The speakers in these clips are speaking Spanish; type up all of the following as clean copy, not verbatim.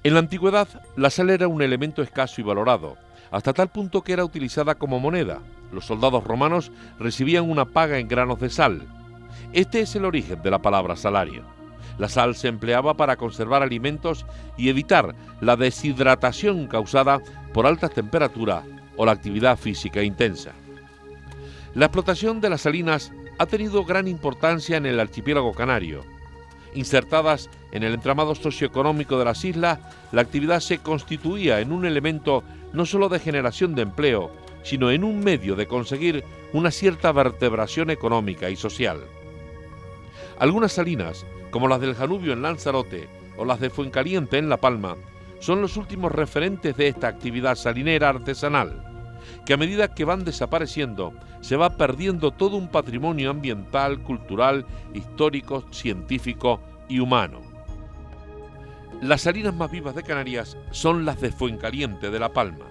En la antigüedad, la sal era un elemento escaso y valorado, hasta tal punto que era utilizada como moneda. Los soldados romanos recibían una paga en granos de sal. Este es el origen de la palabra salario. La sal se empleaba para conservar alimentos y evitar la deshidratación causada por altas temperaturas o la actividad física intensa. La explotación de las salinas ha tenido gran importancia en el archipiélago canario. Insertadas en el entramado socioeconómico de las islas, la actividad se constituía en un elemento no solo de generación de empleo, sino en un medio de conseguir una cierta vertebración económica y social. Algunas salinas, como las del Janubio en Lanzarote o las de Fuencaliente en La Palma, son los últimos referentes de esta actividad salinera artesanal, que a medida que van desapareciendo, se va perdiendo todo un patrimonio ambiental, cultural, histórico, científico y humano. Las salinas más vivas de Canarias son las de Fuencaliente de La Palma.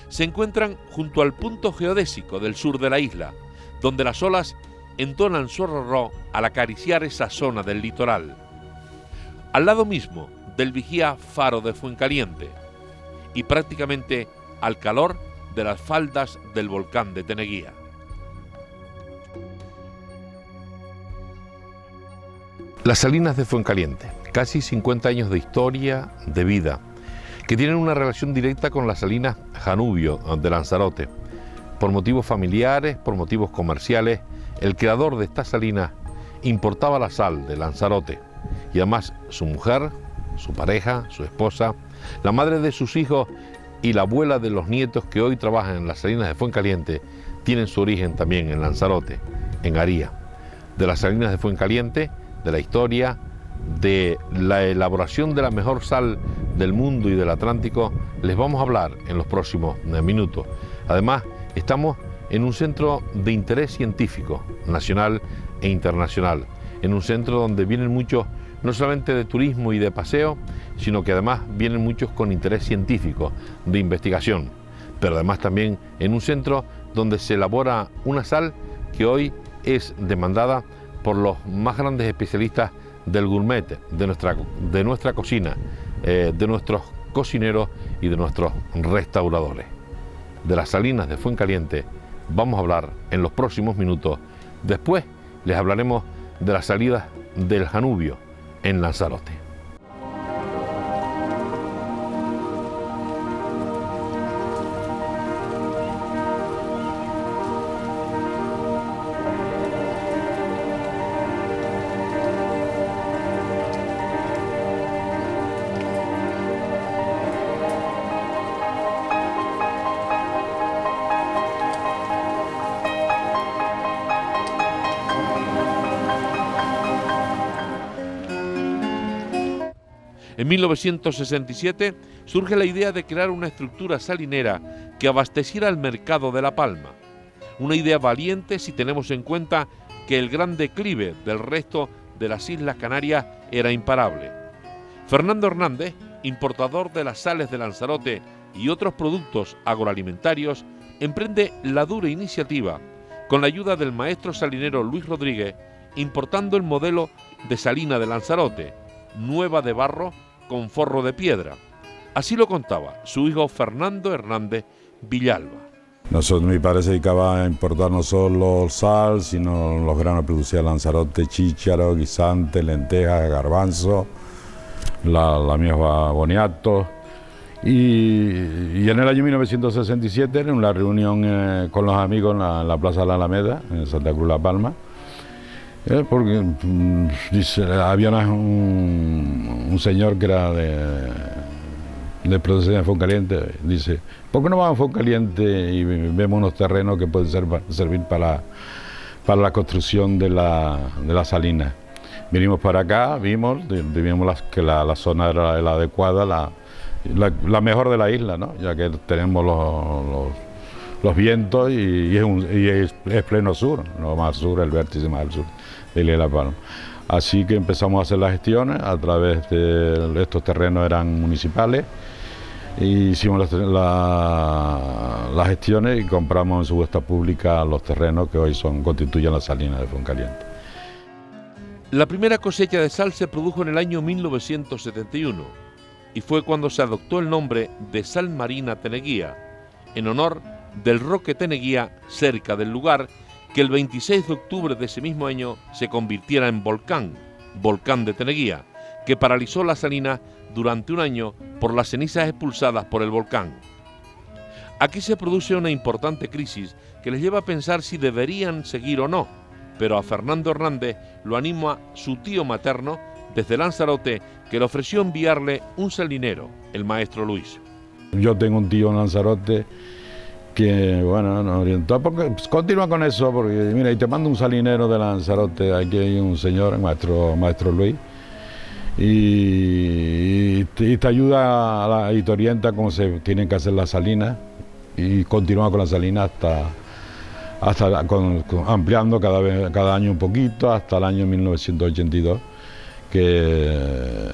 Se encuentran junto al punto geodésico del sur de la isla, donde las olas entonan su rorró al acariciar esa zona del litoral. Al lado mismo del vigía faro de Fuencaliente y prácticamente al calor de las faldas del volcán de Teneguía. Las salinas de Fuencaliente, casi 50 años de historia, de vida, que tienen una relación directa con las salinas Janubio de Lanzarote. Por motivos familiares, por motivos comerciales, el creador de estas salinas importaba la sal de Lanzarote y además su mujer, su pareja, su esposa, la madre de sus hijos y la abuela de los nietos que hoy trabajan en las salinas de Fuencaliente tienen su origen también en Lanzarote, en Aría. De las salinas de Fuencaliente, de la historia, de la elaboración de la mejor sal del mundo y del Atlántico, les vamos a hablar en los próximos minutos. Además, estamos en un centro de interés científico, nacional e internacional, en un centro donde vienen muchos, no solamente de turismo y de paseo, sino que además vienen muchos con interés científico, de investigación, pero además también en un centro donde se elabora una sal que hoy es demandada por los más grandes especialistas del gourmet, de nuestra cocina, de nuestros cocineros y de nuestros restauradores. De las salinas de Fuencaliente vamos a hablar en los próximos minutos. Después les hablaremos de las salidas del Janubio en Lanzarote. En 1967 surge la idea de crear una estructura salinera que abasteciera al mercado de La Palma. Una idea valiente si tenemos en cuenta que el gran declive del resto de las Islas Canarias era imparable. Fernando Hernández, importador de las sales de Lanzarote y otros productos agroalimentarios, emprende la dura iniciativa, con la ayuda del maestro salinero Luis Rodríguez, importando el modelo de salina de Lanzarote, nueva de barro con forro de piedra. Así lo contaba su hijo Fernando Hernández Villalba. Mi padre se dedicaba a importar no solo sal, sino los granos que producía Lanzarote, chícharo, guisante, lentejas, garbanzo, la misma boniato. Y en el año 1967, en una reunión con los amigos en la Plaza de la Alameda, en Santa Cruz La Palma, porque había un señor que era de producción de Fuencaliente, dice, ¿por qué no vamos a Fuencaliente y vemos unos terrenos que pueden servir para la construcción de la salina? Vinimos para acá, vimos que la zona era la adecuada, la mejor de la isla, ¿no? Ya que tenemos los vientos y es pleno sur, no más sur, el vértice más al sur de Isla de La Palma. Así que empezamos a hacer las gestiones a través de estos terrenos, eran municipales, y hicimos las gestiones y compramos en subasta pública los terrenos que hoy constituyen las salinas de Fuencaliente. La primera cosecha de sal se produjo en el año 1971. y fue cuando se adoptó el nombre de Sal Marina Teneguía, en honor del Roque Teneguía cerca del lugar, que el 26 de octubre de ese mismo año se convirtiera en volcán de Teneguía, que paralizó la salina durante un año por las cenizas expulsadas por el volcán. Aquí se produce una importante crisis que les lleva a pensar si deberían seguir o no, pero a Fernando Hernández lo anima su tío materno desde Lanzarote, que le ofreció enviarle un salinero, el maestro Luis. Yo tengo un tío en Lanzarote que, bueno, nos orientó, porque pues, continúa con eso, porque mira, y te mando un salinero de Lanzarote, aquí hay un señor, el maestro Luis, y te ayuda y te orienta cómo se tienen que hacer las salinas, y continúa con las salinas hasta ampliando cada año un poquito, hasta el año 1982, que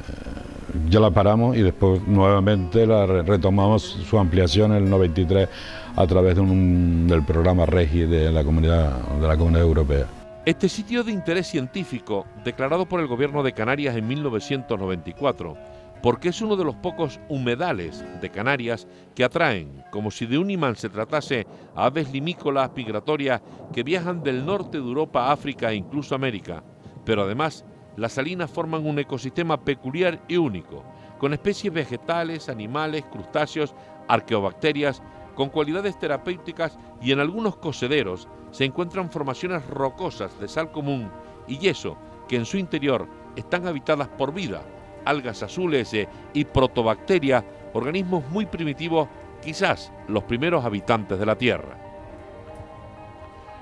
ya la paramos y después nuevamente la retomamos su ampliación en el 93 a través del programa REGI de la Comunidad Europea. Este sitio de interés científico, declarado por el gobierno de Canarias en 1994, porque es uno de los pocos humedales de Canarias que atraen, como si de un imán se tratase, a aves limícolas migratorias que viajan del norte de Europa a África e incluso América, pero además las salinas forman un ecosistema peculiar y único, con especies vegetales, animales, crustáceos, arqueobacterias, con cualidades terapéuticas, y en algunos cocederos se encuentran formaciones rocosas de sal común y yeso que en su interior están habitadas por vida, algas azules y protobacterias, organismos muy primitivos, quizás los primeros habitantes de la Tierra.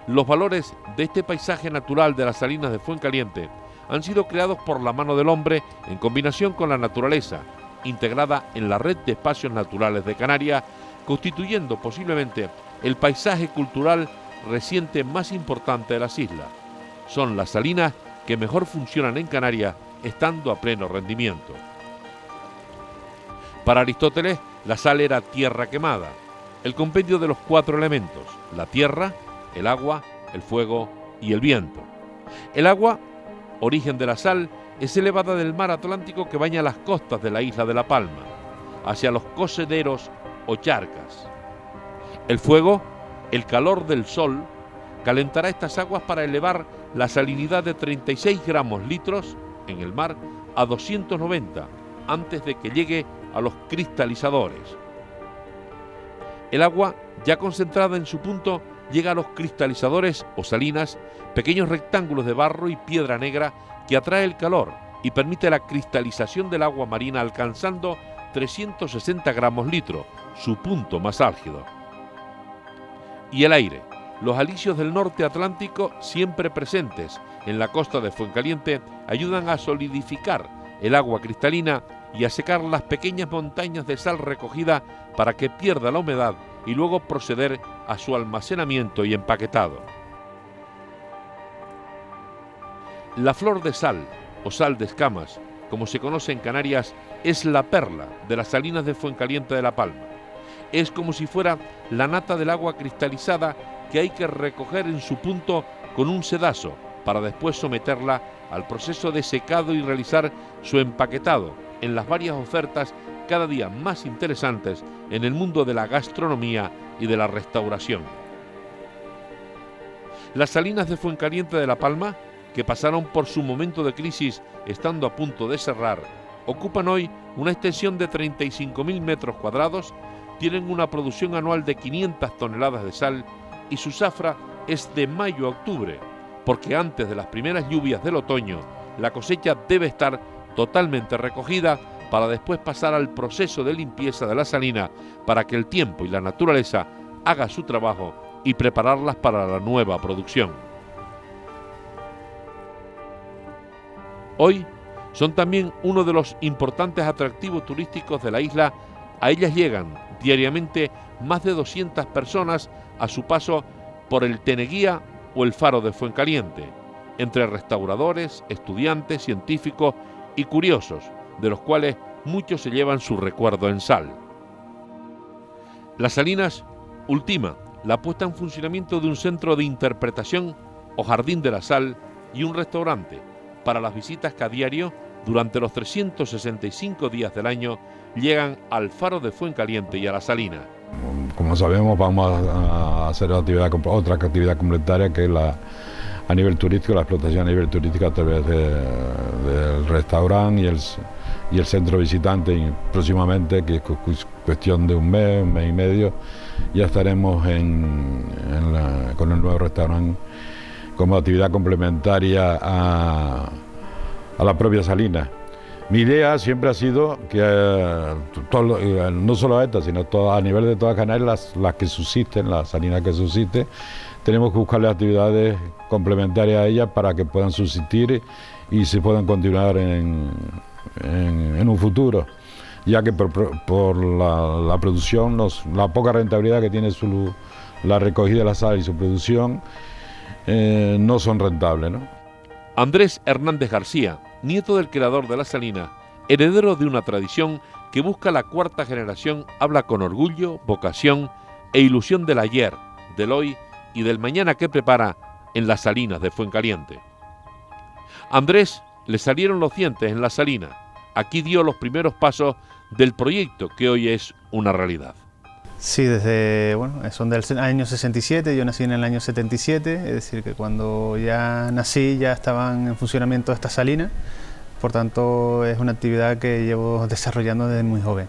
Los valores de este paisaje natural de las salinas de Fuencaliente han sido creados por la mano del hombre en combinación con la naturaleza, integrada en la red de espacios naturales de Canarias, constituyendo posiblemente el paisaje cultural reciente más importante de las islas. Son las salinas que mejor funcionan en Canarias, estando a pleno rendimiento. Para Aristóteles, la sal era tierra quemada, el compendio de los 4 elementos: la tierra, el agua, el fuego y el viento. El agua, origen de la sal, es elevada del mar Atlántico que baña las costas de la isla de La Palma, hacia los cocederos o charcas. El fuego, el calor del sol, calentará estas aguas para elevar la salinidad de 36 gramos litros en el mar a 290 antes de que llegue a los cristalizadores. El agua, ya concentrada en su punto, llega a los cristalizadores o salinas, pequeños rectángulos de barro y piedra negra que atrae el calor y permite la cristalización del agua marina, alcanzando 360 gramos litro, su punto más álgido. Y el aire, los alisios del norte atlántico, siempre presentes en la costa de Fuencaliente, ayudan a solidificar el agua cristalina y a secar las pequeñas montañas de sal recogida para que pierda la humedad y luego proceder a su almacenamiento y empaquetado. La flor de sal, o sal de escamas, como se conoce en Canarias, es la perla de las salinas de Fuencaliente de La Palma. Es como si fuera la nata del agua cristalizada que hay que recoger en su punto con un sedazo para después someterla al proceso de secado y realizar su empaquetado en las varias ofertas cada día más interesantes en el mundo de la gastronomía y de la restauración. Las salinas de Fuencaliente de La Palma, que pasaron por su momento de crisis estando a punto de cerrar, ocupan hoy una extensión de 35.000 metros cuadrados, tienen una producción anual de 500 toneladas de sal y su zafra es de mayo a octubre, porque antes de las primeras lluvias del otoño la cosecha debe estar totalmente recogida para después pasar al proceso de limpieza de la salina para que el tiempo y la naturaleza haga su trabajo y prepararlas para la nueva producción. Hoy son también uno de los importantes atractivos turísticos de la isla. A ellas llegan diariamente más de 200 personas a su paso por el Teneguía o el Faro de Fuencaliente, entre restauradores, estudiantes, científicos y curiosos, de los cuales muchos se llevan su recuerdo en sal. Las Salinas ultima la puesta en funcionamiento de un centro de interpretación o jardín de la sal y un restaurante para las visitas que a diario durante los 365 días del año llegan al faro de Fuencaliente y a la salina. Como sabemos, vamos a hacer otra actividad complementaria, que es a nivel turístico, la explotación a nivel turístico a través del restaurante y el centro visitante, y próximamente, que es cuestión de un mes y medio, ya estaremos con el nuevo restaurante como actividad complementaria a la propia salina. Mi idea siempre ha sido que no solo esta, sino a nivel de todas Canarias, las que subsisten, las salinas que subsisten, tenemos que buscarle actividades complementarias a ellas para que puedan subsistir y se puedan continuar en un futuro, ya que por la producción, la poca rentabilidad que tiene la recogida de la sal y su producción, no son rentables, ¿no? Andrés Hernández García, nieto del creador de la salina, heredero de una tradición que busca la cuarta generación, habla con orgullo, vocación e ilusión del ayer, del hoy y del mañana que prepara en las salinas de Fuencaliente. Andrés le salieron los dientes en la salina. Aquí dio los primeros pasos del proyecto que hoy es una realidad. Sí, son del año 67, yo nací en el año 77, es decir, que cuando ya nací ya estaban en funcionamiento estas salinas, por tanto es una actividad que llevo desarrollando desde muy joven.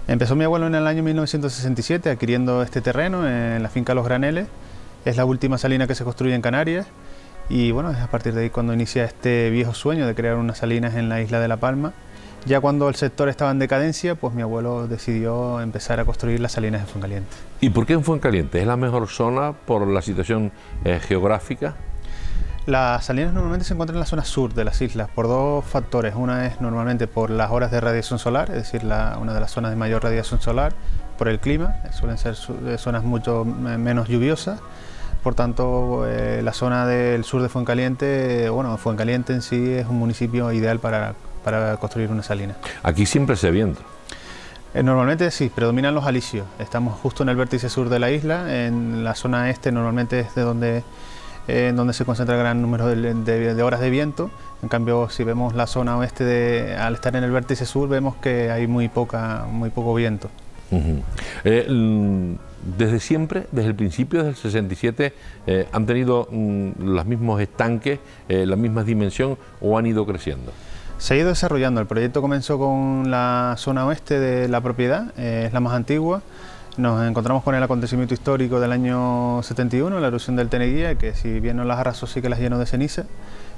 Empezó mi abuelo en el año 1967 adquiriendo este terreno en la finca Los Graneles, es la última salina que se construye en Canarias y bueno, es a partir de ahí cuando inicia este viejo sueño de crear unas salinas en la isla de La Palma. Ya cuando el sector estaba en decadencia, pues mi abuelo decidió empezar a construir las salinas de Fuencaliente. ¿Y por qué en Fuencaliente? ¿Es la mejor zona por la situación geográfica? Las salinas normalmente se encuentran en la zona sur de las islas por dos factores. Una es normalmente por las horas de radiación solar, es decir, una de las zonas de mayor radiación solar, por el clima, suelen ser zonas mucho menos lluviosas. Por tanto, la zona del sur de Fuencaliente, Fuencaliente en sí es un municipio ideal para construir una salina. Aquí siempre se viento. Normalmente sí, predominan los alisios. Estamos justo en el vértice sur de la isla, en la zona este normalmente es de donde se concentra el gran número de horas de viento. En cambio, si vemos la zona oeste, al estar en el vértice sur, vemos que hay muy poco viento. Desde siempre, desde el principio, desde el 67, ¿han tenido los mismos estanques, la misma dimensión o han ido creciendo? Se ha ido desarrollando. El proyecto comenzó con la zona oeste de la propiedad, es la más antigua. Nos encontramos con el acontecimiento histórico del año 71, la erupción del Teneguía, que si bien no las arrasó, sí que las llenó de ceniza.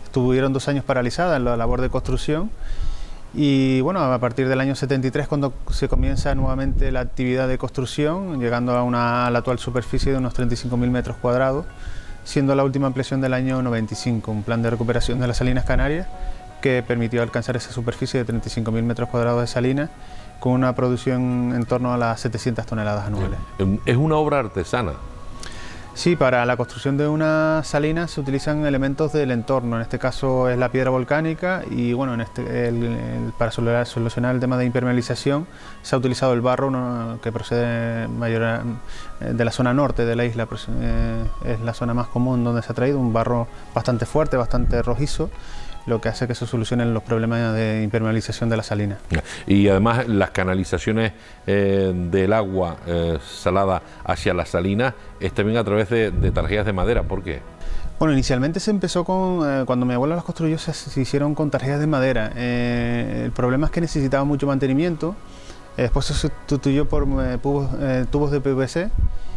Estuvieron 2 años paralizadas en la labor de construcción y bueno, a partir del año 73 cuando se comienza nuevamente la actividad de construcción, llegando a la actual superficie de unos 35.000 metros cuadrados, siendo la última ampliación del año 95, un plan de recuperación de las Salinas Canarias que permitió alcanzar esa superficie de 35.000 metros cuadrados de salinas con una producción en torno a las 700 toneladas anuales. ¿Es una obra artesana? Sí, para la construcción de una salina se utilizan elementos del entorno, en este caso es la piedra volcánica y bueno, para solucionar el tema de impermeabilización se ha utilizado el barro que procede de la zona norte de la isla, es la zona más común donde se ha traído, un barro bastante fuerte, bastante rojizo, lo que hace que se solucionen los problemas de impermeabilización de la salina. Y además las canalizaciones del agua salada hacia la salina es también a través de tarjetas de madera. ¿Por qué? Bueno, inicialmente se empezó cuando mi abuelo las construyó, se hicieron con tarjetas de madera. El problema es que necesitaba mucho mantenimiento, después se sustituyó por tubos de PVC.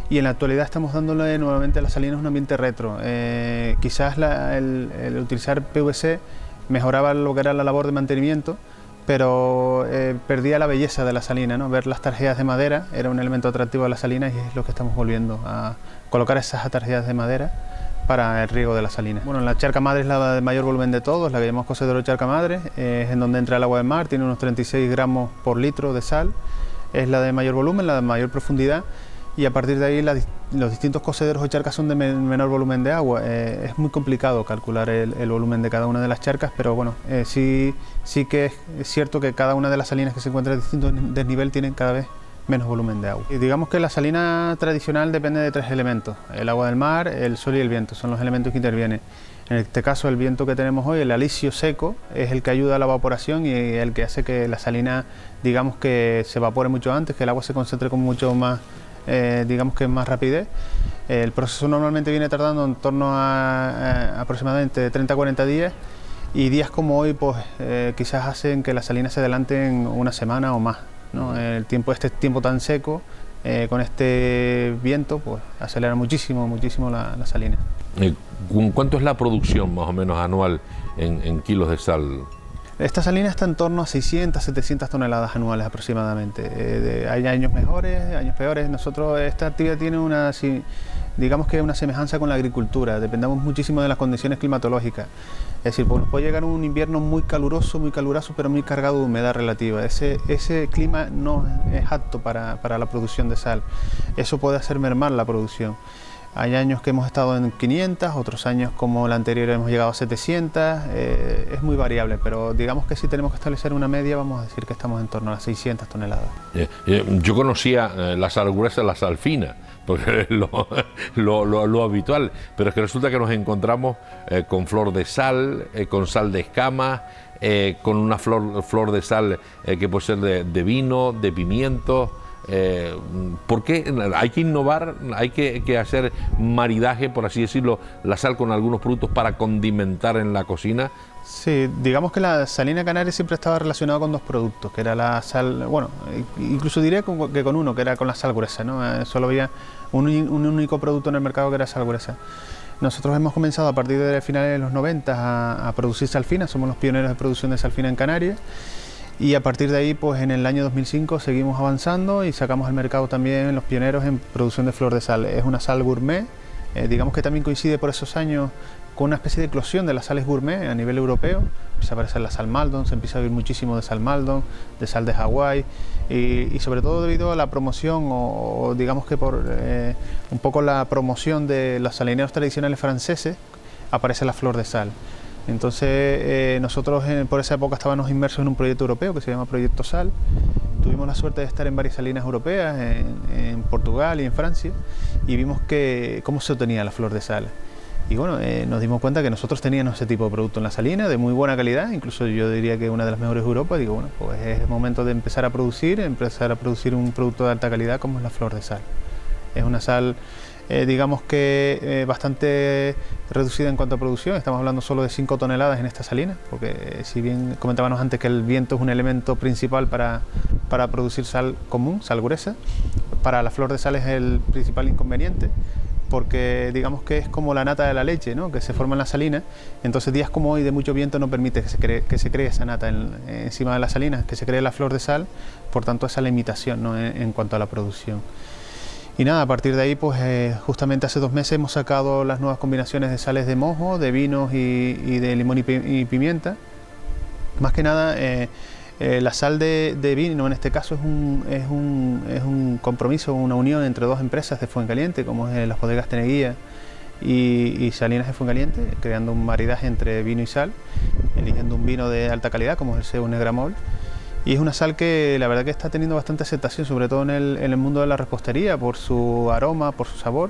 Y en la actualidad estamos dándole nuevamente a las salinas un ambiente retro. Quizás el utilizar PVC mejoraba lo que era la labor de mantenimiento, pero perdía la belleza de la salina, ¿no? Ver las tarjetas de madera era un elemento atractivo de las salinas y es lo que estamos volviendo a colocar esas tarjetas de madera para el riego de la salina. Bueno, la charca madre es la de mayor volumen de todos, la que llamamos Cocedero Charca Madre, es en donde entra el agua del mar, tiene unos 36 gramos por litro de sal, es la de mayor volumen, la de mayor profundidad. Y a partir de ahí los distintos cocederos o charcas son de menor volumen de agua. Es muy complicado calcular el volumen de cada una de las charcas, pero bueno, sí que es cierto que cada una de las salinas que se encuentran en distinto desnivel tienen cada vez menos volumen de agua. Y digamos que la salina tradicional depende de 3 elementos: el agua del mar, el sol y el viento, son los elementos que intervienen. En este caso el viento que tenemos hoy, el alisio seco, es el que ayuda a la evaporación y el que hace que la salina, digamos, que se evapore mucho antes, que el agua se concentre con mucho más, digamos, que más rapidez. El proceso normalmente viene tardando en torno a aproximadamente 30 a 40 días, y días como hoy pues quizás hacen que la salina se adelante en una semana o más, ¿no? Este tiempo tan seco, con este viento, pues acelera muchísimo la salina. ¿Cuánto es la producción más o menos anual en kilos de sal? Esta salina está en torno a 600, 700 toneladas anuales aproximadamente. Hay años mejores, años peores. Esta actividad tiene digamos que una semejanza con la agricultura. Dependemos muchísimo de las condiciones climatológicas. Es decir, pues nos puede llegar un invierno muy caluroso, pero muy cargado de humedad relativa. Ese clima no es apto para la producción de sal. Eso puede hacer mermar la producción. Hay años que hemos estado en 500, otros años como el anterior hemos llegado a 700, es muy variable, pero digamos que si tenemos que establecer una media, vamos a decir que estamos en torno a las 600 toneladas. Yo conocía la sal gruesa, la sal fina, porque es lo habitual, pero es que resulta que nos encontramos con flor de sal, con sal de escamas, con una flor de sal que puede ser de vino, de pimiento. ¿Por qué hay que innovar, hay que hacer maridaje, por así decirlo, la sal con algunos productos para condimentar en la cocina? Sí, digamos que la salina canaria siempre estaba relacionada con dos productos, que era la sal, bueno, incluso diría que con uno, que era con la sal gruesa, ¿no? Solo había un único producto en el mercado que era sal gruesa. Nosotros hemos comenzado a partir de finales de los 90 a producir sal fina, somos los pioneros de producción de sal fina en Canarias. Y a partir de ahí, pues en el año 2005 seguimos avanzando y sacamos al mercado también los pioneros en producción de flor de sal. Es una sal gourmet, digamos que también coincide por esos años con una especie de eclosión de las sales gourmet a nivel europeo. Empieza a aparecer la sal Maldon, se empieza a oír muchísimo de sal Maldon, de sal de Hawái, y sobre todo debido a la promoción o digamos que por un poco la promoción de los salineros tradicionales franceses, aparece la flor de sal. Entonces nosotros por esa época estábamos inmersos en un proyecto europeo que se llama Proyecto Sal. Tuvimos la suerte de estar en varias salinas europeas, en Portugal y en Francia, y vimos cómo se obtenía la flor de sal. Y bueno, nos dimos cuenta que nosotros teníamos ese tipo de producto en la salina, de muy buena calidad, incluso yo diría que una de las mejores de Europa. Digo, bueno, pues es el momento de empezar a producir un producto de alta calidad como es la flor de sal. Es una sal digamos que bastante reducida en cuanto a producción, estamos hablando solo de 5 toneladas en esta salina, porque si bien comentábamos antes que el viento es un elemento principal para producir sal común, sal gruesa, para la flor de sal es el principal inconveniente, porque digamos que es como la nata de la leche, ¿no? Que se forma en la salina, entonces días como hoy de mucho viento no permite que se cree esa nata encima de la salina, que se cree la flor de sal, por tanto esa limitación, ¿no? en cuanto a la producción. Y nada, a partir de ahí, pues justamente hace 2 meses hemos sacado las nuevas combinaciones de sales de mojo, de vinos y de limón y pimienta. Más que nada, la sal de vino en este caso es un compromiso, una unión entre 2 empresas de Fuencaliente, como es las bodegas Teneguía y Salinas de Fuencaliente, creando un maridaje entre vino y sal, eligiendo un vino de alta calidad como es el Seu Negramol. Y es una sal que la verdad que está teniendo bastante aceptación, sobre todo en el mundo de la repostería, por su aroma, por su sabor.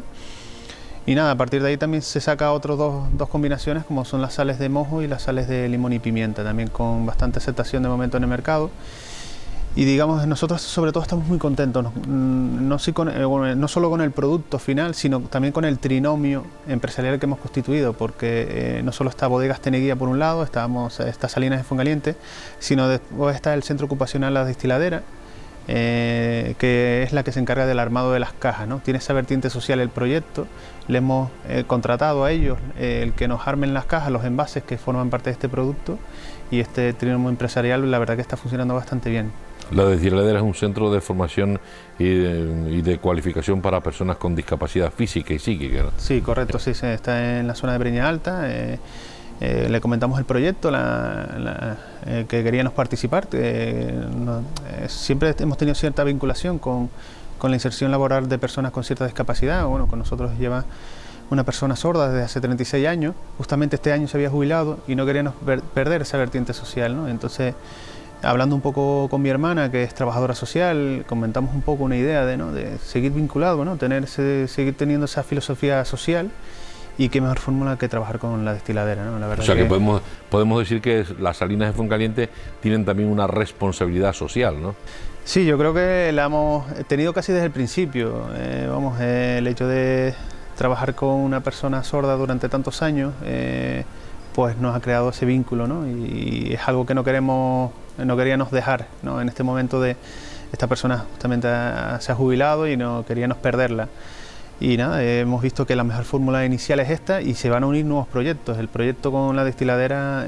Y nada, a partir de ahí también se saca otras dos combinaciones, como son las sales de mojo y las sales de limón y pimienta, también con bastante aceptación de momento en el mercado. Y digamos, nosotros sobre todo estamos muy contentos, no solo con el producto final, sino también con el trinomio empresarial que hemos constituido, porque no solo está Bodegas Teneguía por un lado, está Salinas de Fuencaliente, sino después está el centro ocupacional La Destiladera, que es la que se encarga del armado de las cajas, ¿no? Tiene esa vertiente social el proyecto, le hemos contratado a ellos el que nos armen las cajas, los envases que forman parte de este producto, y este trinomio empresarial la verdad que está funcionando bastante bien. La Destiladera es un centro de formación y de cualificación para personas con discapacidad física y psíquica, ¿no? Sí, correcto, sí, está en la zona de Breña Alta. Le comentamos el proyecto que queríamos participar. Siempre hemos tenido cierta vinculación con la inserción laboral de personas con cierta discapacidad. Bueno, con nosotros lleva una persona sorda desde hace 36 años. Justamente este año se había jubilado y no queríamos perder esa vertiente social, ¿no? Entonces, hablando un poco con mi hermana, que es trabajadora social, comentamos un poco una idea de seguir vinculado, ¿no? Seguir teniendo esa filosofía social y qué mejor fórmula que trabajar con la destiladera, ¿no? La verdad, o sea que podemos decir que las Salinas de Fuencaliente tienen también una responsabilidad social, ¿no? Sí, yo creo que la hemos tenido casi desde el principio. El hecho de trabajar con una persona sorda durante tantos años, pues nos ha creado ese vínculo, ¿no? Y es algo que no queríamos dejar, ¿no? En este momento esta persona justamente se ha jubilado y no queríamos perderla. Y nada, hemos visto que la mejor fórmula inicial es esta y se van a unir nuevos proyectos. El proyecto con la destiladera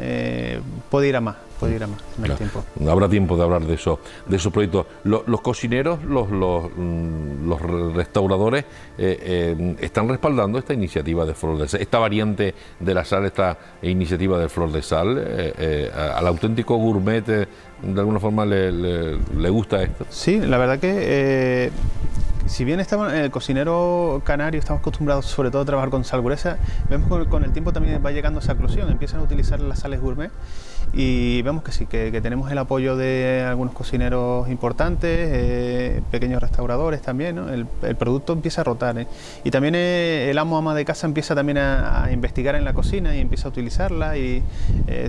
puede ir a más en el tiempo. Habrá tiempo de hablar de esos proyectos. Los cocineros, los restauradores están respaldando esta iniciativa de Flor de Sal, esta variante de la sal, esta iniciativa de Flor de Sal. Al auténtico gourmet, de alguna forma, le gusta esto. Sí, la verdad que si bien el cocinero canario estamos acostumbrados sobre todo a trabajar con sal gruesa, vemos que con el tiempo también va llegando esa eclosión, empiezan a utilizar las sales gourmet y vemos que sí, que tenemos el apoyo de algunos cocineros importantes, pequeños restauradores también, ¿no? El producto empieza a rotar, ¿eh? Y también el ama de casa empieza también a investigar en la cocina y empieza a utilizarla y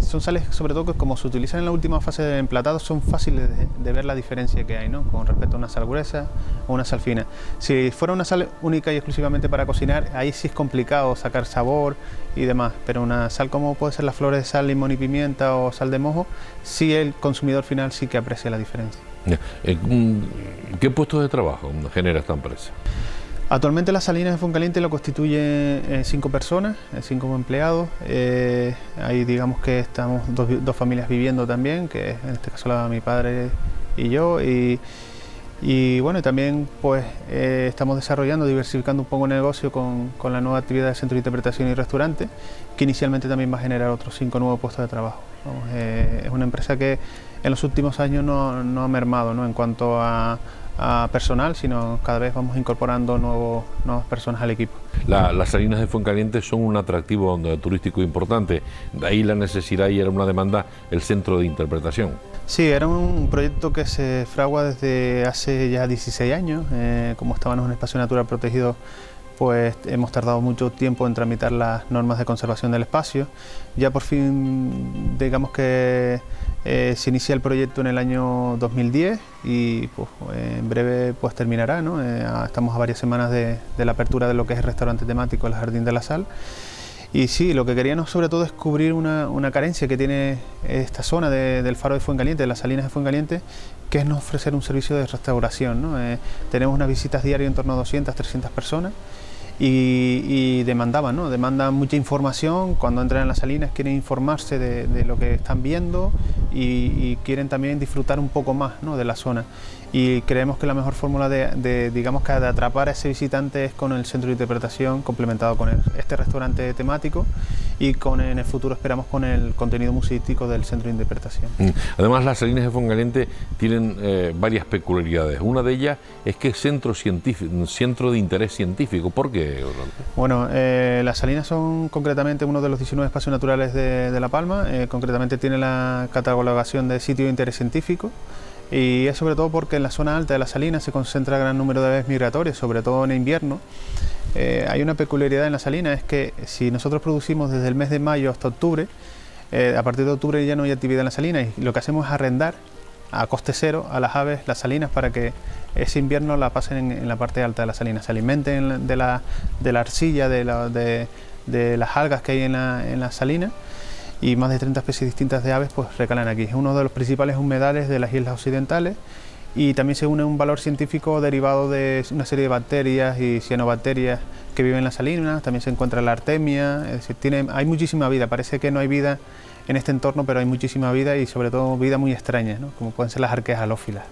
son sales sobre todo que como se utilizan en la última fase de emplatado son fáciles de ver la diferencia que hay, ¿no? Con respecto a una sal gruesa o una sal fina. Si fuera una sal única y exclusivamente para cocinar, ahí sí es complicado sacar sabor y demás, pero una sal como puede ser las flores de sal, limón y pimienta o sal de mojo, sí el consumidor final sí que aprecia la diferencia. ¿Qué puestos de trabajo genera esta empresa? Actualmente las Salinas de Fuencaliente lo constituyen 5 personas, 5 empleados. Ahí digamos que estamos dos familias viviendo también, que en este caso mi padre y yo. Y bueno, también pues estamos desarrollando, diversificando un poco el negocio con la nueva actividad del Centro de Interpretación y Restaurante, que inicialmente también va a generar otros 5 nuevos puestos de trabajo. Es una empresa que en los últimos años no ha mermado, ¿no? En cuanto a personal, sino cada vez vamos incorporando nuevas personas al equipo. Las Salinas de Fuencaliente son un atractivo turístico importante, de ahí la necesidad y era una demanda el Centro de Interpretación. Sí, era un proyecto que se fragua desde hace ya 16 años, como estábamos en un espacio natural protegido, pues hemos tardado mucho tiempo en tramitar las normas de conservación del espacio. Ya por fin, digamos que se inicia el proyecto en el año 2010 y pues, en breve pues terminará, ¿no? Estamos a varias semanas de la apertura de lo que es el restaurante temático El Jardín de la Sal. Y sí, lo que queríamos sobre todo es cubrir una carencia que tiene esta zona del Faro de Fuencaliente, de las Salinas de Fuencaliente, que es no ofrecer un servicio de restauración, ¿no? Tenemos unas visitas diarias en torno a 200, 300 personas y demandaban mucha información. Cuando entran en las Salinas quieren informarse de lo que están viendo y quieren también disfrutar un poco más, ¿no? De la zona. Y creemos que la mejor fórmula de atrapar a ese visitante es con el centro de interpretación complementado con este restaurante temático y en el futuro esperamos con el contenido museístico del centro de interpretación. Además, las Salinas de Fuencaliente tienen varias peculiaridades. Una de ellas es que es centro de interés científico. ¿Por qué, Orlando? Bueno, las Salinas son concretamente uno de los 19 espacios naturales de La Palma. Concretamente tiene la catalogación de sitio de interés científico. Y es sobre todo porque en la zona alta de las Salinas se concentra gran número de aves migratorias, sobre todo en invierno. Hay una peculiaridad en las Salinas, es que si nosotros producimos desde el mes de mayo hasta octubre, a partir de octubre ya no hay actividad en las Salinas y lo que hacemos es arrendar a coste cero a las aves las Salinas para que ese invierno la pasen en la parte alta de las Salinas, se alimenten de la arcilla, de las algas que hay en las Salinas. Y más de 30 especies distintas de aves pues recalan aquí. Es uno de los principales humedales de las islas occidentales y también se une un valor científico derivado de una serie de bacterias y cianobacterias que viven en las salinas. También se encuentra la artemia, es decir, hay muchísima vida. Parece que no hay vida en este entorno, pero hay muchísima vida y sobre todo vida muy extraña, ¿no? Como pueden ser las arqueas halófilas.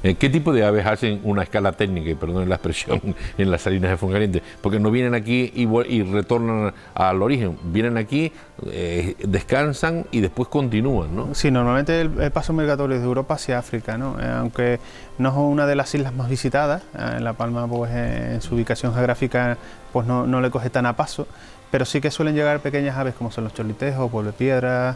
¿Qué tipo de aves hacen una escala técnica, y perdonen la expresión, en las Salinas de Fuencaliente? Porque no vienen aquí y retornan al origen, vienen aquí, descansan y después continúan, ¿no? Sí, normalmente el paso migratorio es de Europa hacia África, ¿no? Aunque no es una de las islas más visitadas, en La Palma pues en su ubicación geográfica pues no le coge tan a paso, pero sí que suelen llegar pequeñas aves como son los cholitejos, vuelvepiedras,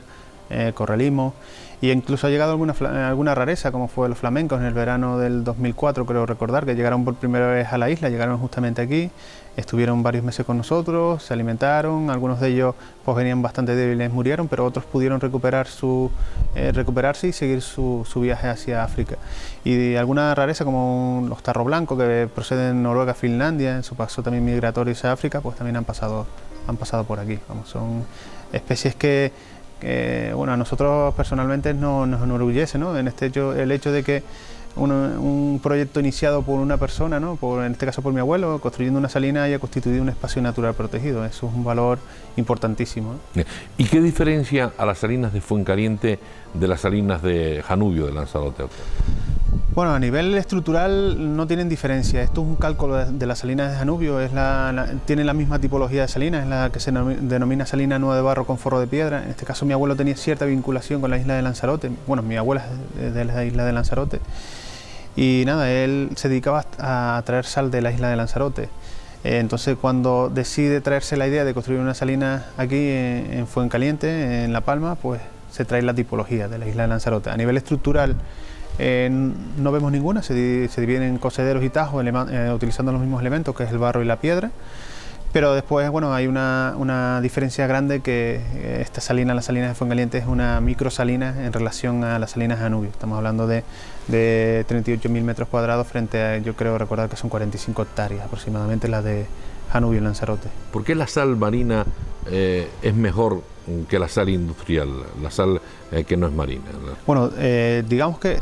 correlismo, y incluso ha llegado alguna rareza, como fue los flamencos en el verano del 2004, creo recordar, que llegaron por primera vez a la isla, llegaron justamente aquí, estuvieron varios meses con nosotros, se alimentaron, algunos de ellos pues venían bastante débiles, murieron, pero otros pudieron recuperarse y seguir su viaje hacia África. Y alguna rareza como los tarro blancos, que proceden de Noruega, Finlandia, en su paso también migratorio hacia África, pues también han pasado por aquí. Vamos, son especies que bueno, a nosotros personalmente nos enorgullece, ¿no? En este hecho, el hecho de que un proyecto iniciado por una persona, ¿no? En este caso por mi abuelo, construyendo una salina, haya constituido un espacio natural protegido. Eso es un valor importantísimo, ¿no? ¿Y qué diferencia a las salinas de Fuencaliente de las salinas de Janubio, de Lanzarote? Bueno, a nivel estructural no tienen diferencia. Esto es un cálculo de las salinas de Janubio, tiene la misma tipología de salinas, es la que se denomina salina nueva de barro con forro de piedra. En este caso mi abuelo tenía cierta vinculación con la isla de Lanzarote. Bueno, mi abuela es de la isla de Lanzarote. Y nada, él se dedicaba a traer sal de la isla de Lanzarote. Entonces cuando decide traerse la idea de construir una salina aquí en Fuencaliente, en La Palma, pues se trae la tipología de la isla de Lanzarote. A nivel estructural no vemos ninguna, se dividen en cocederos y tajos utilizando los mismos elementos, que es el barro y la piedra. Pero después, bueno, hay una diferencia grande, que esta salina, las salinas de Fuencaliente, es una microsalina en relación a las salinas de Janubio. Estamos hablando de 38.000 metros cuadrados frente a, yo creo recordar que son 45 hectáreas aproximadamente las de Janubio y Lanzarote. ¿Por qué la sal marina es mejor que la sal industrial, la sal que no es marina? Bueno, digamos que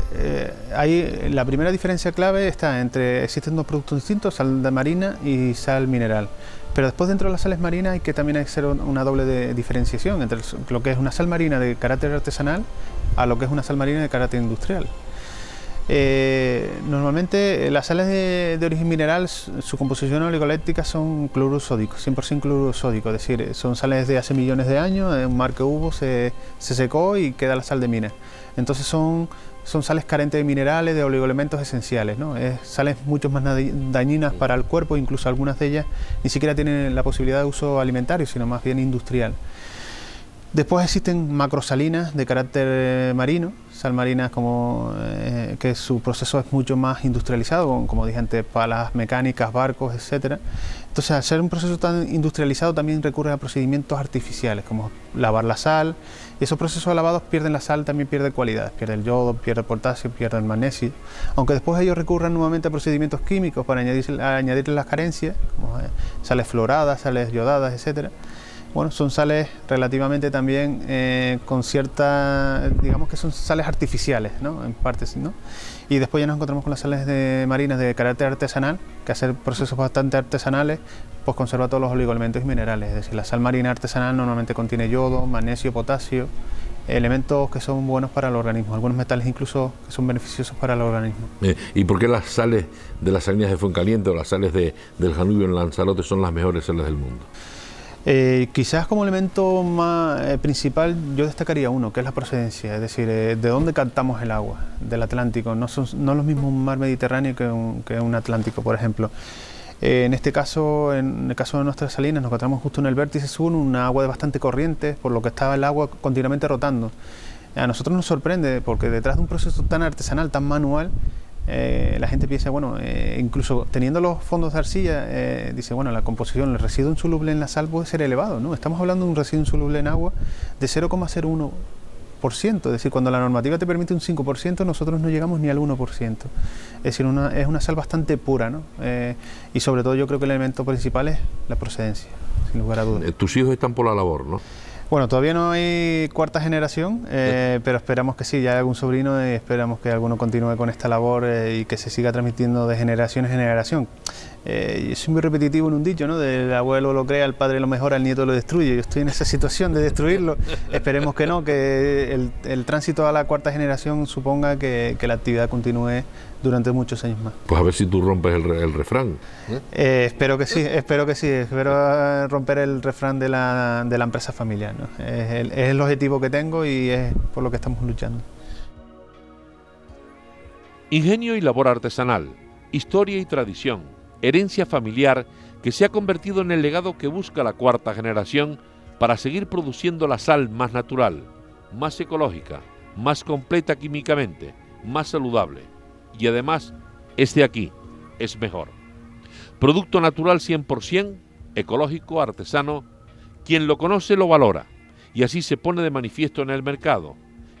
la primera diferencia clave está existen dos productos distintos, sal de marina y sal mineral. Pero después, dentro de las sales marinas hay que también hacer una doble diferenciación entre lo que es una sal marina de carácter artesanal a lo que es una sal marina de carácter industrial. Normalmente las sales de origen mineral, su composición oligoléctica son cloruro sódico, 100% cloruro sódico, es decir, son sales de hace millones de años, un mar que hubo, se secó y queda la sal de mina. Entonces son sales carentes de minerales, de oligoelementos esenciales, ¿no? Sales mucho más dañinas para el cuerpo, incluso algunas de ellas ni siquiera tienen la posibilidad de uso alimentario, sino más bien industrial. Después existen macrosalinas de carácter marino, sal marinas que su proceso es mucho más industrializado, como dije antes, palas mecánicas, barcos, etc. Entonces, al ser un proceso tan industrializado, también recurre a procedimientos artificiales, como lavar la sal. Y esos procesos de lavados pierden la sal, también pierde cualidad, pierde el yodo, pierde el potasio, pierde el magnesio. Aunque después ellos recurran nuevamente a procedimientos químicos para añadirle las carencias, como sales fluoradas, sales yodadas, etc. Bueno, son sales relativamente también con cierta, digamos que son sales artificiales, ¿no? En parte, ¿no? Y después ya nos encontramos con las sales marinas de carácter artesanal, que hacer procesos bastante artesanales, pues conserva todos los oligoelementos y minerales. Es decir, la sal marina artesanal normalmente contiene yodo, magnesio, potasio, elementos que son buenos para el organismo, algunos metales incluso que son beneficiosos para el organismo. ¿Y por qué las sales de las salinas de Fuencaliente o las sales del Janubio en Lanzarote son las mejores sales del mundo? Quizás como elemento más principal yo destacaría uno, que es la procedencia, es decir, de dónde captamos el agua del Atlántico. No es lo mismo un mar Mediterráneo que un Atlántico, por ejemplo. En este caso, en el caso de nuestras salinas, nos encontramos justo en el vértice sur, una agua de bastante corriente, por lo que estaba el agua continuamente rotando. A nosotros nos sorprende porque detrás de un proceso tan artesanal, tan manual, la gente piensa, bueno, incluso teniendo los fondos de arcilla, dice, bueno, la composición, el residuo insoluble en la sal puede ser elevado, ¿no? Estamos hablando de un residuo insoluble en agua de 0,01%, es decir, cuando la normativa te permite un 5%, nosotros no llegamos ni al 1%. Es decir, es una sal bastante pura, ¿no? Y sobre todo yo creo que el elemento principal es la procedencia, sin lugar a dudas. Tus hijos están por la labor, ¿no? Bueno, todavía no hay cuarta generación, pero esperamos que sí, ya hay algún sobrino y esperamos que alguno continúe con esta labor y que se siga transmitiendo de generación en generación. Soy muy repetitivo en un dicho, ¿no? Del abuelo lo crea, el padre lo mejora, el nieto lo destruye. Yo estoy en esa situación de destruirlo. Esperemos que no, que el tránsito a la cuarta generación suponga que la actividad continúe durante muchos años más. Pues a ver si tú rompes el refrán. Espero que sí, espero romper el refrán de la empresa familiar, ¿no? Es el objetivo que tengo y es por lo que estamos luchando. Ingenio y labor artesanal, historia y tradición, herencia familiar que se ha convertido en el legado que busca la cuarta generación para seguir produciendo la sal más natural, más ecológica, más completa químicamente, más saludable. Y además, es de aquí, es mejor. Producto natural 100%, ecológico, artesano. Quien lo conoce lo valora, y así se pone de manifiesto en el mercado.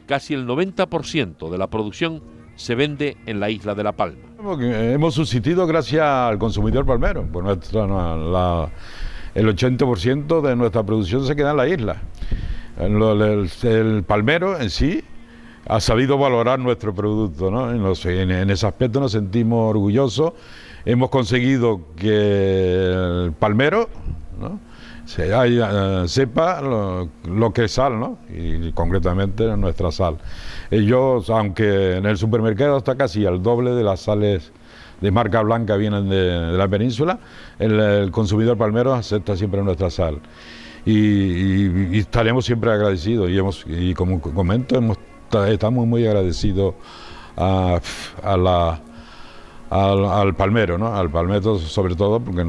Casi el 90% de la producción se vende en la isla de La Palma. Hemos subsistido gracias al consumidor palmero. Pues el 80% de nuestra producción se queda en la isla. El palmero en sí ha sabido valorar nuestro producto, ¿no? En ese aspecto nos sentimos orgullosos. Hemos conseguido que el palmero, ¿no?, sepa lo que es sal, ¿no?, y concretamente nuestra sal. Ellos, aunque en el supermercado está casi al doble de las sales de marca blanca vienen de la península, el consumidor palmero acepta siempre nuestra sal. Y estaremos siempre agradecidos. Y como comento, estamos muy agradecidos al palmero, ¿no?, al palmero sobre todo, porque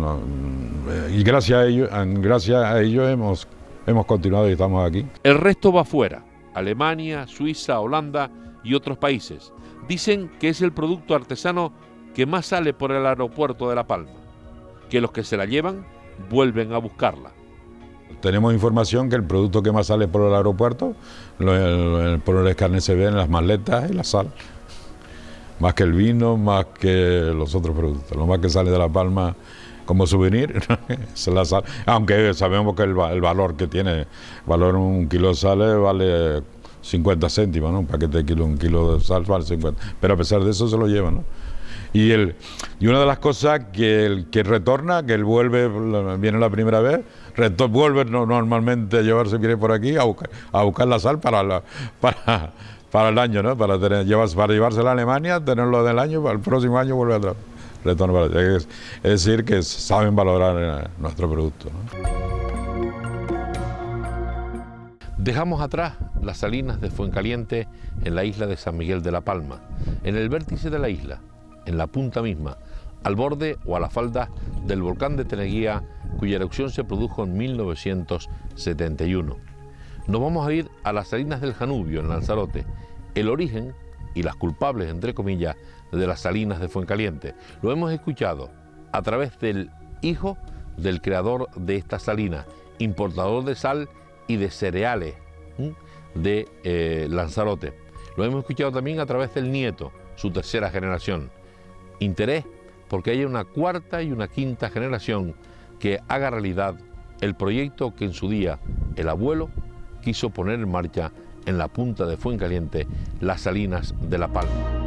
y gracias a ellos hemos continuado y estamos aquí. El resto va fuera: Alemania, Suiza, Holanda y otros países. Dicen que es el producto artesano que más sale por el aeropuerto de La Palma, que los que se la llevan vuelven a buscarla. Tenemos información que el producto que más sale por el aeropuerto, por el carne se ve en las maletas y la sal. Más que el vino, más que los otros productos. Lo más que sale de La Palma como souvenir es la sal. Aunque sabemos que el valor que tiene, un kilo de sal vale 50 céntimos, ¿no? Un paquete de kilo, un kilo de sal vale 50. Pero a pesar de eso se lo llevan, ¿no? Y una de las cosas que el retorna, que él viene la primera vez, vuelve normalmente a viene por aquí a buscar la sal para el año, ¿no? Para llevársela a Alemania, tenerlo del año, para el próximo año vuelve a retornar. Es decir, que saben valorar nuestro producto, ¿no? Dejamos atrás las salinas de Fuencaliente en la isla de San Miguel de La Palma, en el vértice de la isla, en la punta misma, al borde o a la falda del volcán de Teneguía, cuya erupción se produjo en 1971. Nos vamos a ir a las salinas del Janubio, en Lanzarote, el origen y las culpables, entre comillas, de las salinas de Fuencaliente. Lo hemos escuchado a través del hijo del creador de estas salinas, importador de sal y de cereales de Lanzarote. Lo hemos escuchado también a través del nieto, su tercera generación. Interés porque haya una cuarta y una quinta generación que haga realidad el proyecto que en su día el abuelo quiso poner en marcha en la punta de Fuencaliente, las salinas de La Palma.